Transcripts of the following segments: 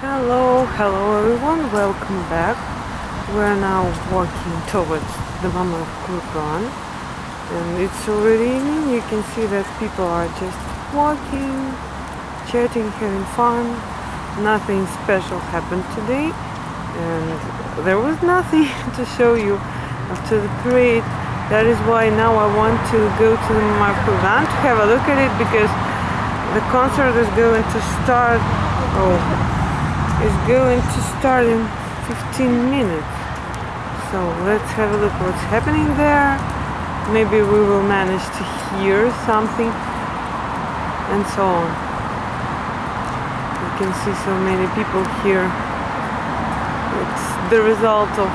Hello everyone, welcome back. We're now walking towards the Mamaev Kurgan and it's already evening. You can see that people are just walking, chatting, having fun. Nothing special happened today and there was nothing to show you after the parade. That is why now I want to go to the Mamaev Kurgan to have a look at it, because the concert is going to start in 15 minutes. So let's have a look what's happening there. Maybe we will manage to hear something and so on. You can see so many people here. It's the result of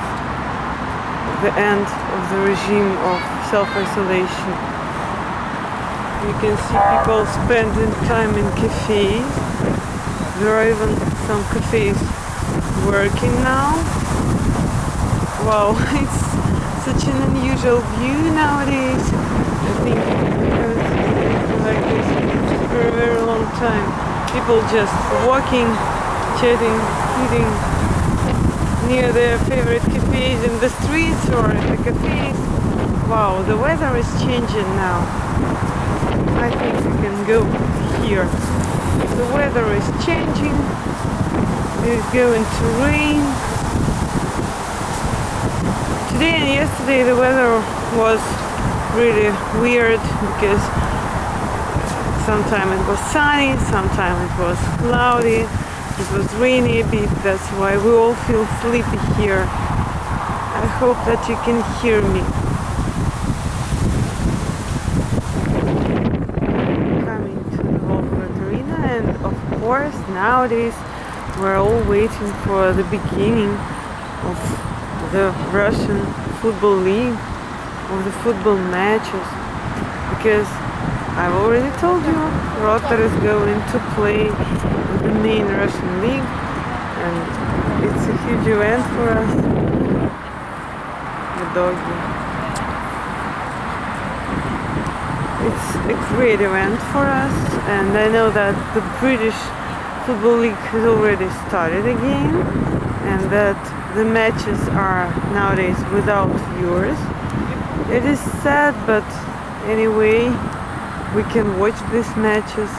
the end of the regime of self-isolation. You can see people spending time in cafes. There are even some cafes working now. Wow, it's such an unusual view nowadays. I think I haven't seen anything like this for a very long time. People just walking, chatting, eating near their favorite cafes in the streets or in the cafes. Wow, the weather is changing now. I think we can go here. The weather is changing. It is going to rain. Today and yesterday the weather was really weird, because sometimes it was sunny, sometimes it was cloudy, it was rainy a bit. That's why we all feel sleepy here. I hope that you can hear me. Of course, nowadays we're all waiting for the beginning of the Russian football league, of the football matches, because I've already told you Rotor is going to play in the main Russian league, and it's a huge event for us. The doggy. It's a great event for us, and I know that the British Football League has already started again, and that the matches are nowadays without viewers. It is sad, but anyway, we can watch these matches.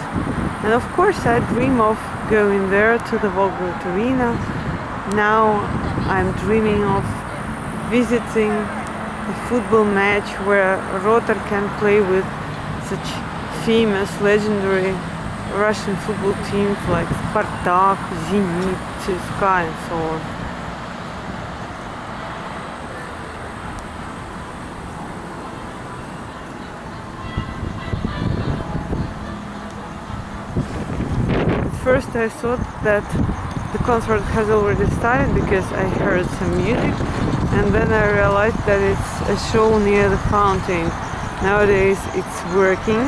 And of course I dream of going there to the Volgograd arena. Now I'm dreaming of visiting a football match where Rotor can play with such famous, legendary Russian football teams like Spartak, Zenit, CSKA and so on. At first I thought that the concert has already started because I heard some music, and then I realized that it's a show near the fountain. Nowadays it's working.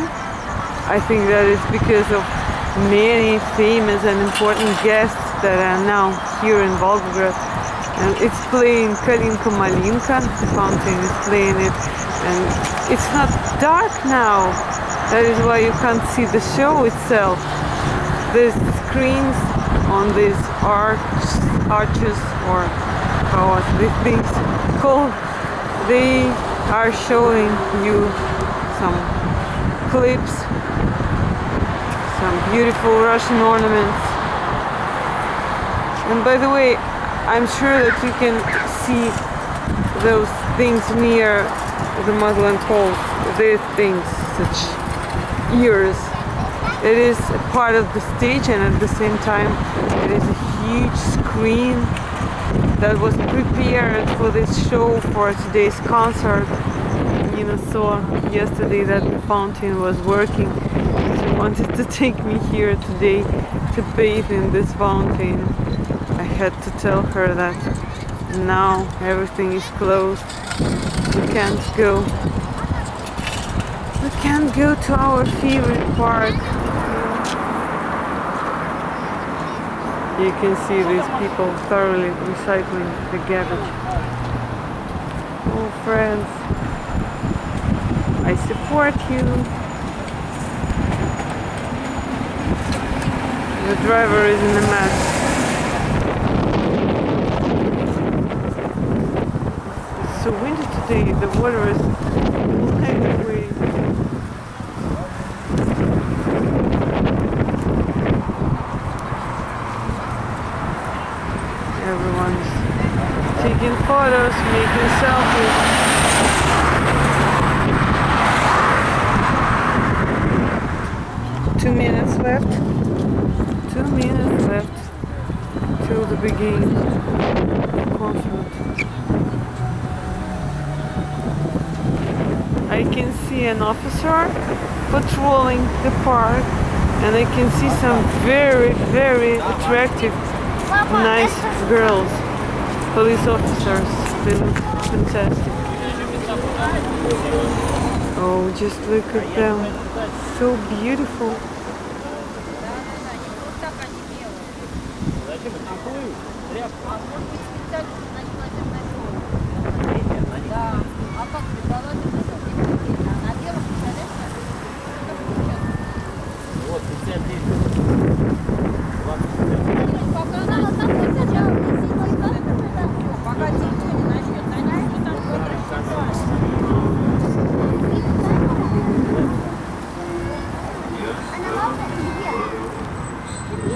I think that is because of many famous and important guests that are now here in Volgograd. And it's playing Kalinka Malinka, the fountain is playing it, and it's not dark now. That is why you can't see the show itself. The screens on these arches, or how are these things called, they are showing you some clips, some beautiful Russian ornaments. And by the way, I'm sure that you can see those things near the Muslim halls. These things, such ears. It is a part of the stage, and at the same time it is a huge screen that was prepared for this show, for today's concert. Nina saw yesterday that the fountain was working. She wanted to take me here today to bathe in this fountain. I had to tell her that now everything is closed. We can't go. We can't go to our favorite park. You can see these people thoroughly recycling the garbage. Oh, friends, I support you. The driver is in a mess. the water is flying away. Everyone's taking photos, making selfies. Two minutes left. 2 minutes left till the beginning of the concert. I can see an officer patrolling the park, and I can see some very, very attractive, nice girls, police officers. They look fantastic. Oh, just look at them. So beautiful.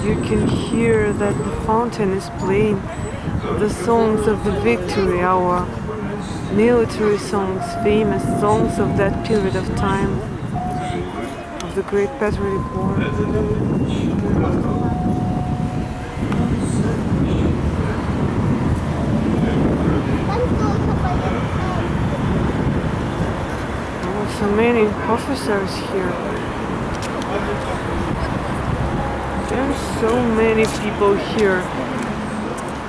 You can hear that the fountain is playing the songs of the victory, our military songs, famous songs of that period of time, of the Great Patriotic War. Oh, so many officers here. There's so many people here.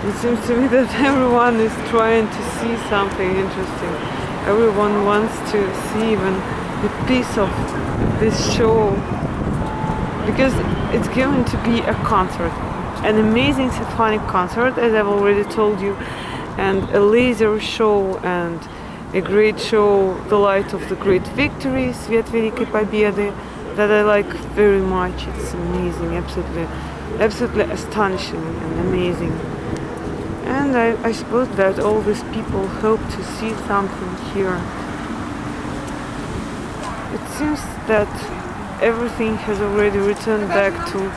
It seems to me that everyone is trying to see something interesting. Everyone wants to see even a piece of this show, because it's going to be a concert, an amazing symphonic concert, as I've already told you, and a laser show and a great show, The Light of the Great Victory, Свет Великой Победы, that I like very much. It's amazing, absolutely astonishing and amazing. And I suppose that all these people hope to see something here. It seems that everything has already returned back to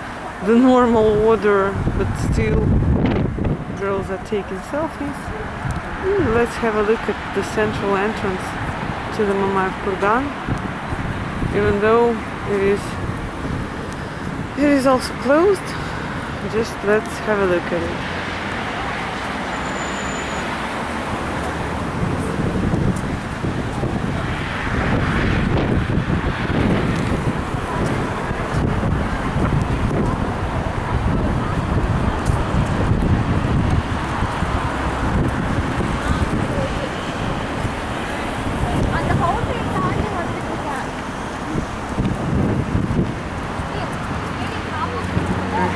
the normal order, but still girls are taking selfies. Let's have a look at the central entrance to the Mamaev Kurgan, even though it is also closed. Just let's have a look at it.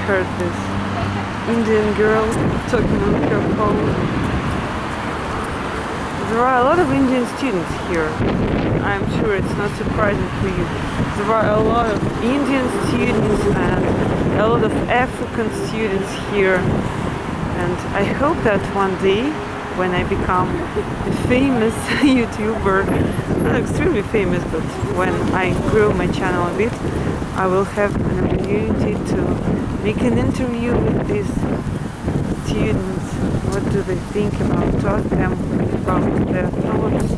Heard this Indian girl talking on her phone. There are a lot of Indian students here. I'm sure it's not surprising for you. There are a lot of Indian students and a lot of African students here. And I hope that one day, when I become a famous YouTuber, not extremely famous, but when I grow my channel a bit, I will have an opportunity to make an interview with these students. What do they think about, to ask them about their thoughts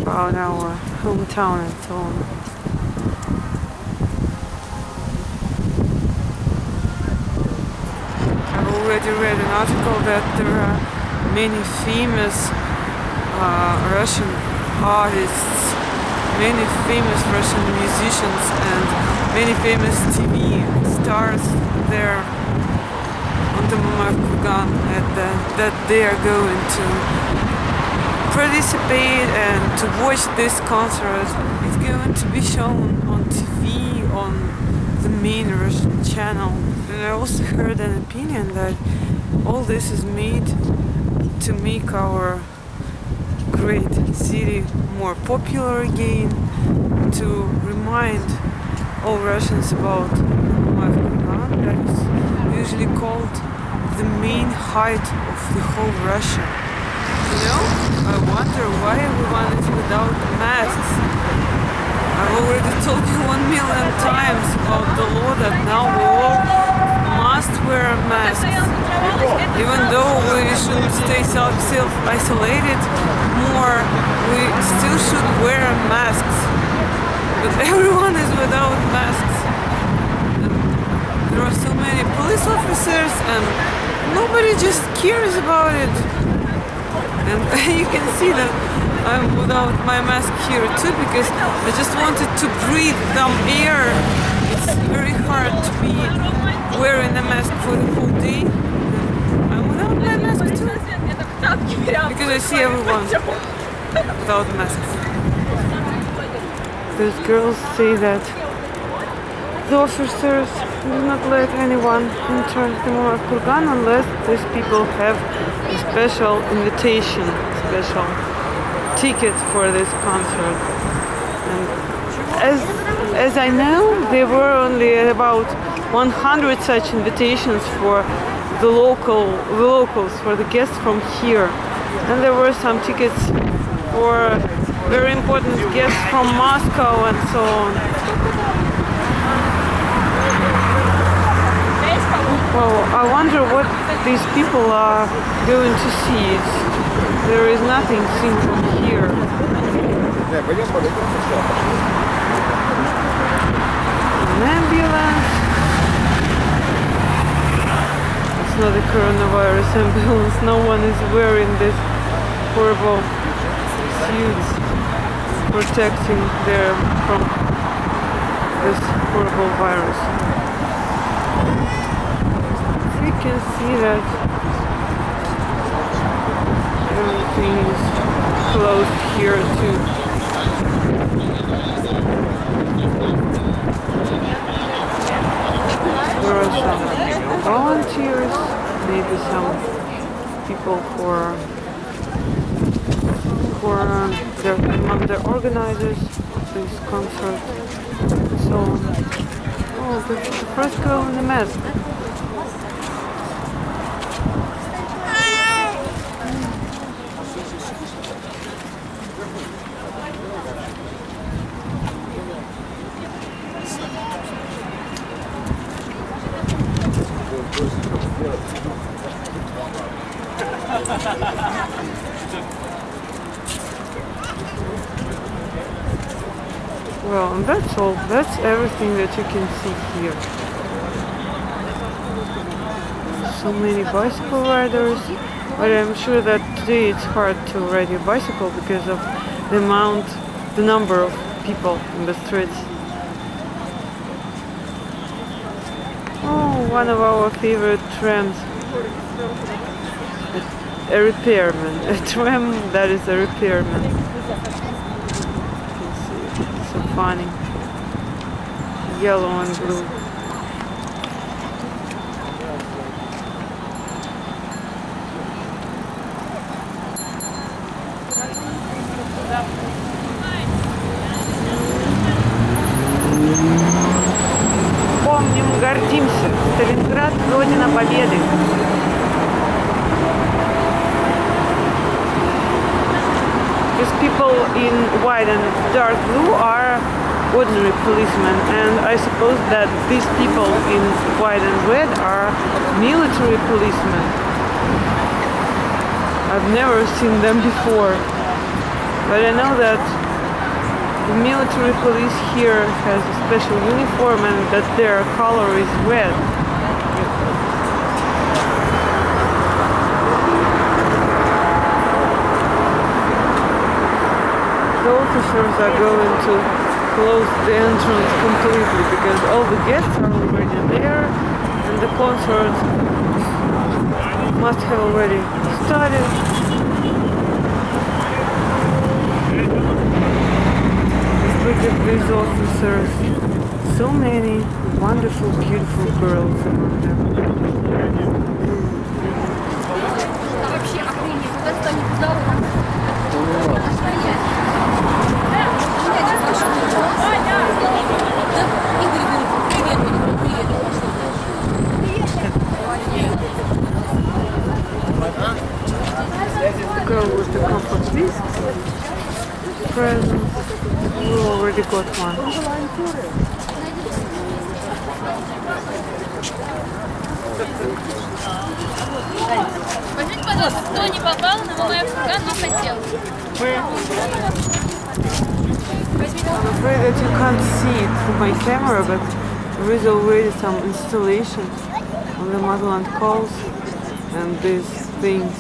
about our hometown and so on. I've already read an article that there are many famous Russian artists, many famous Russian musicians and many famous TV stars there on the Mamaev Kurgan, that they are going to participate and to watch this concert. It's going to be shown on TV, on the main Russian channel. And I also heard an opinion that all this is made to make our great city more popular again, to remind all Russians about Mamaev Kurgan, that is usually called the main height of the whole Russia. You know, I wonder why everyone is without masks. I've already told you 1,000,000 times about the law that now we all must wear masks. Even though we should stay self-isolated more, we still should wear masks. But everyone is without masks. And there are so many police officers and nobody just cares about it. And you can see that I'm without my mask here too because I just wanted to breathe some air. It's very hard to be wearing a mask for the whole day. I'm without my mask too because I see everyone without masks. Those girls say that the officers do not let anyone enter the Mamaev Kurgan unless these people have a special invitation, special ticket for this concert. And as I know, there were only about 100 such invitations for the locals, for the guests from here. And there were some tickets for very important guests from Moscow and so on. Well, I wonder what these people are going to see. There is nothing seen from here. An ambulance. It's not a coronavirus ambulance. No one is wearing this horrible suits protecting them from this horrible virus. You can see that everything is closed here too. There are some volunteers, maybe some people among the organizers of this concert and so on. Oh, the first girl in the mask. Well, and that's all. That's everything that you can see here. So many bicycle riders, but I'm sure that today it's hard to ride your bicycle because of the number of people in the streets. Oh, one of our favorite trams. A repairman. A tram that is a repairman. You can see it. It's so funny. Yellow and blue. Помним, гордимся. Сталинград — родина победы. These people in white and dark blue are ordinary policemen, and I suppose that these people in white and red are military policemen. I've never seen them before, but I know that the military police here has a special uniform and that their color is red. The officers are going to close the entrance completely because all the guests are already there and the concert must have already started. Look at these officers. So many wonderful, beautiful girls among them. Girl with presents. We already got one. Возьмите, пожалуйста, кто не попал на Mamaev Kurgan, но хотел. I'm afraid that you can't see it through my camera, but there is already some installation on the motherland calls and these things.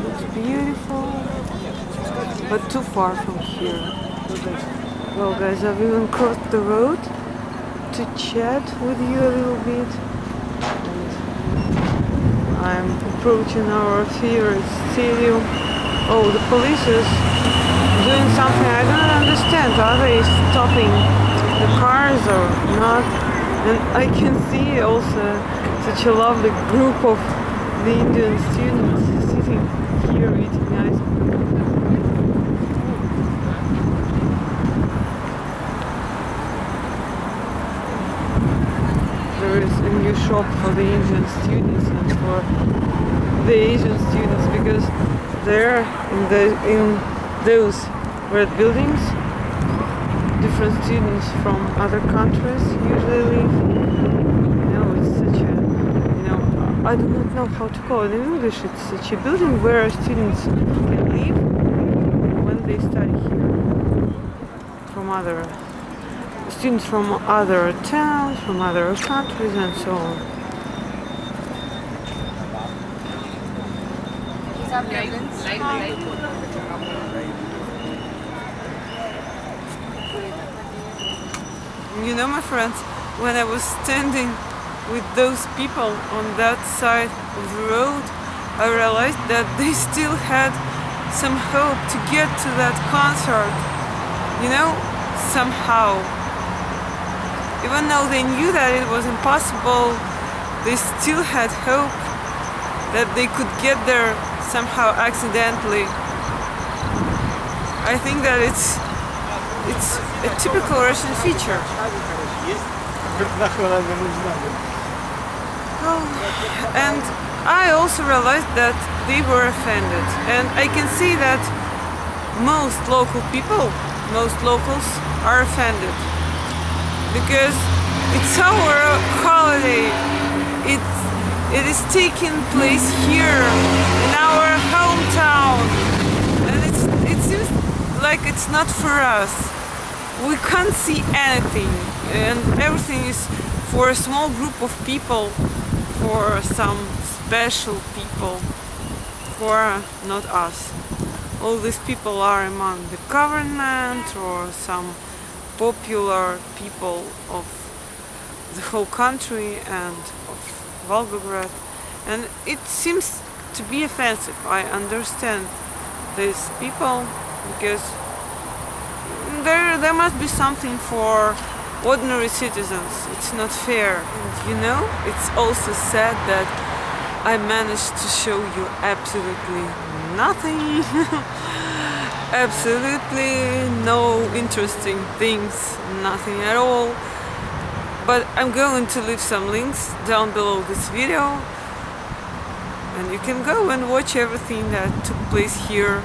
It's beautiful, but too far from here. Well guys, I've even crossed the road to chat with you a little bit. And I'm approaching our favorite stadium. Oh, the police is doing something I don't understand. Are they stopping the cars or not? And I can see also such a lovely group of the Indian students sitting here eating ice cream. There is a new shop for the Indian students and for the Asian students, because there in those red buildings different students from other countries usually live. It's such a, I do not know how to call it in English. It's such a building where students can live when they study here. Students from other towns, from other countries and so on. My friends, when I was standing with those people on that side of the road, I realized that they still had some hope to get to that concert, somehow. Even though they knew that it was impossible, they still had hope that they could get there somehow accidentally. I think that it's a typical Russian feature. And I also realized that they were offended, and I can see that most locals are offended, because it's our holiday. It is taking place here in our hometown, and it seems like it's not for us. We can't see anything, and everything is for a small group of people, for some special people, for not us. All these people are among the government or some popular people of the whole country and of Volgograd, and it seems to be offensive. I understand these people, because there must be something for ordinary citizens. It's not fair. And it's also sad that I managed to show you absolutely nothing. Absolutely no interesting things, nothing at all. But I'm going to leave some links down below this video, and you can go and watch everything that took place here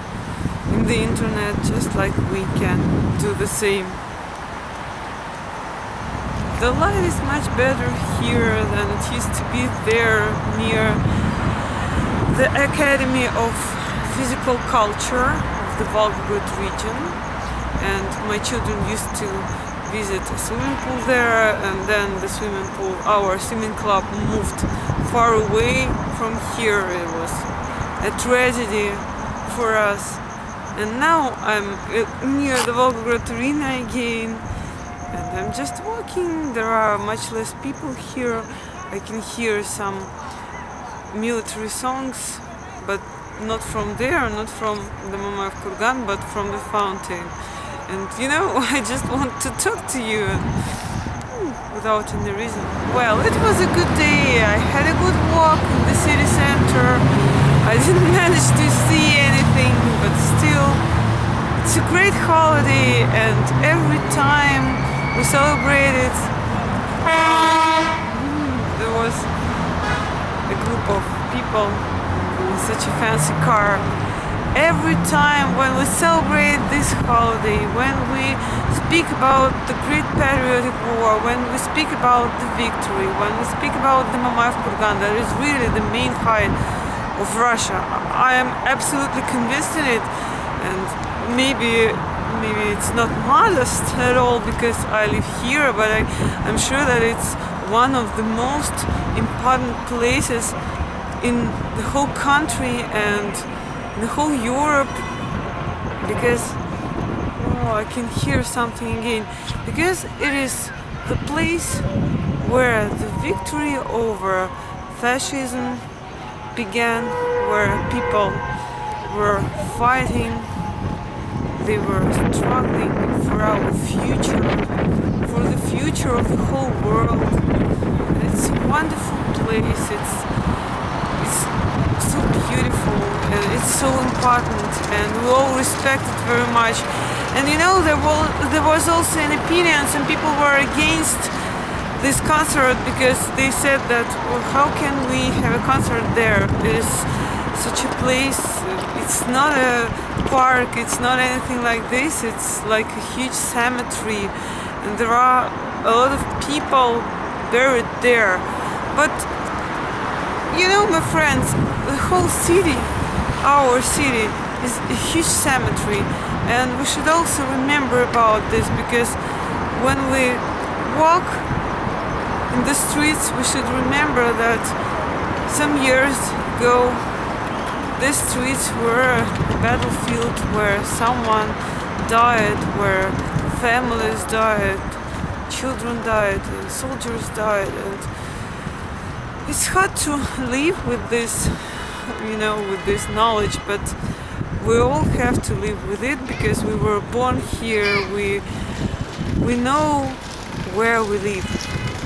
in the internet, just like we can do the same. The light is much better here than it used to be there near the Academy of Physical Culture of the Volgograd region, and my children used to visit a swimming pool there, and then our swimming club moved far away from here. It was a tragedy for us. And now I'm near the Volgograd arena again, and I'm just walking. There are much less people here. I can hear some military songs, but not from there, not from the Mamaev Kurgan, but from the fountain. And I just want to talk to you without any reason. Well, it was a good day. I had a good walk in the city center. I didn't manage to see anything, but still, it's a great holiday, and every time we celebrate it, there was a group of people in such a fancy car, every time when we celebrate this holiday, when we speak about the Great Patriotic War, when we speak about the victory, when we speak about the Mamaev Kurgan, that is really the main height of Russia. I am absolutely convinced in it, and maybe it's not modest at all because I live here, but I'm sure that it's one of the most important places in the whole country and the whole Europe, because I can hear something again, because it is the place where the victory over fascism began, where people were fighting, they were struggling for our future, for the future of the whole world. And it's a wonderful place, it's so beautiful, and it's so important, and we all respect it very much. And you know, there was also an opinion, some people were against this concert because they said that, well, how can we have a concert there? It is such a place, it's not a park, it's not anything like this, it's like a huge cemetery, and there are a lot of people buried there. But you know, my friends, the whole city, our city, is a huge cemetery, and we should also remember about this, because when we walk in the streets, we should remember that some years ago these streets were a battlefield where someone died, where families died, children died, and soldiers died, and it's hard to live with this, you know, with this knowledge, but we all have to live with it because we were born here. We know where we live.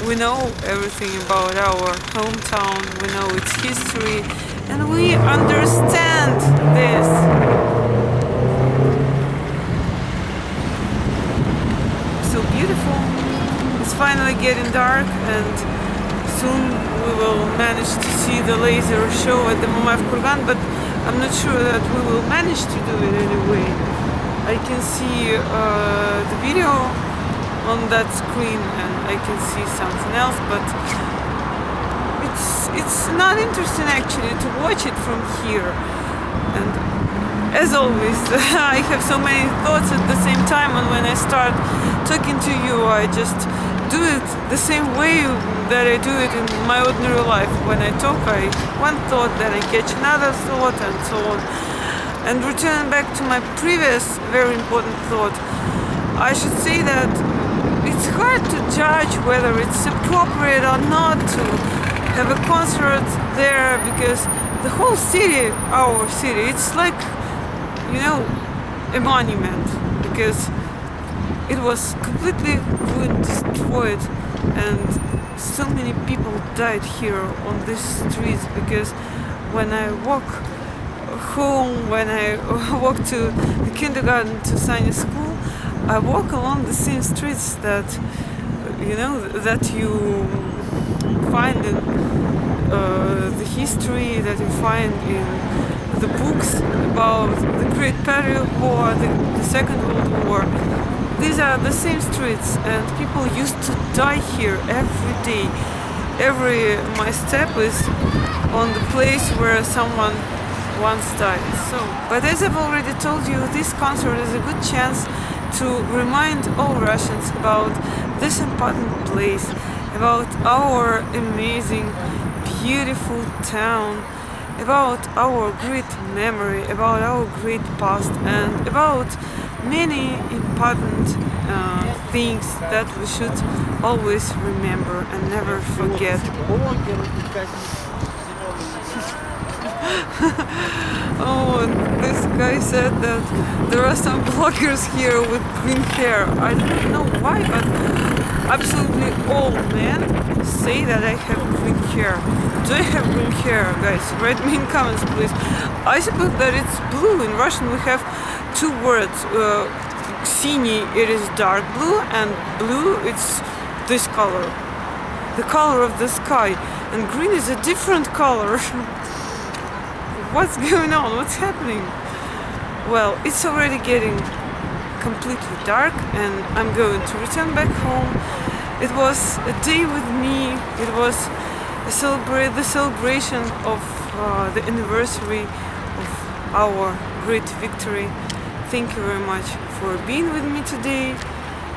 We know everything about our hometown. We know its history, and we understand this. So beautiful. It's finally getting dark, and soon we will manage to see the laser show at the Mamaev Kurgan, but I'm not sure that we will manage to do it anyway. I can see the video on that screen, and I can see something else, but it's not interesting actually to watch it from here. And as always, I have so many thoughts at the same time, and when I start talking to you, I just do it the same way that I do it in my ordinary life. When I talk, one thought, then I catch another thought, and so on. And returning back to my previous very important thought, I should say that it's hard to judge whether it's appropriate or not to have a concert there, because the whole city, our city, it's like, you know, a monument, because it was completely ruined, destroyed, and so many people died here on these streets. Because when I walk home, when I walk to the kindergarten, to Sunday school, I walk along the same streets that, you know, that you find in the history, that you find in the books about the Great Patriotic War, the Second World War. These are the same streets, and people used to die here every day. My step is on the place where someone once died. But as I've already told you, this concert is a good chance to remind all Russians about this important place, about our amazing, beautiful town, about our great memory, about our great past, and about many important things that we should always remember and never forget. Oh, this guy said that there are some bloggers here with green hair. I don't know why, but absolutely all men say that I have green hair. Do I have green hair, guys? Write me in comments, please. I suppose that it's blue. In Russian we have two words. Синий, it is dark blue, and blue, it's this color. The color of the sky. And green is a different color. What's going on? What's happening? Well, it's already getting completely dark and I'm going to return back home. It was a day with me. It was the celebration of the anniversary of our great victory. Thank you very much for being with me today,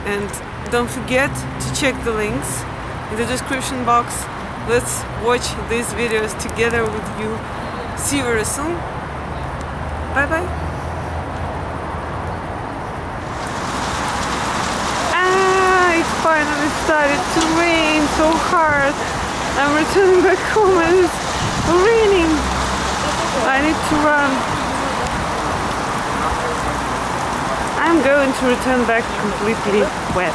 and don't forget to check the links in the description box. Let's watch these videos together with you. See you very soon. Bye bye. It finally started to rain so hard. I'm returning back home and it's raining. I need to run. I'm going to return back completely wet.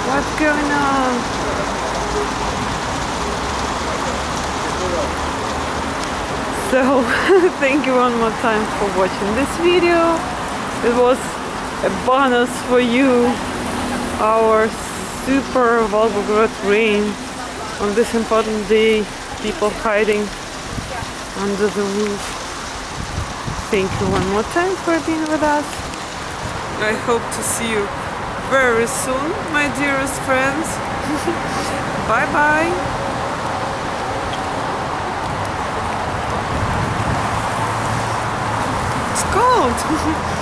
What's going on? So, thank you one more time for watching this video. It was a bonus for you, our super Volgograd rain on this important day, people hiding under the roof. Thank you one more time for being with us. I hope to see you very soon, my dearest friends. Bye bye. It's cold.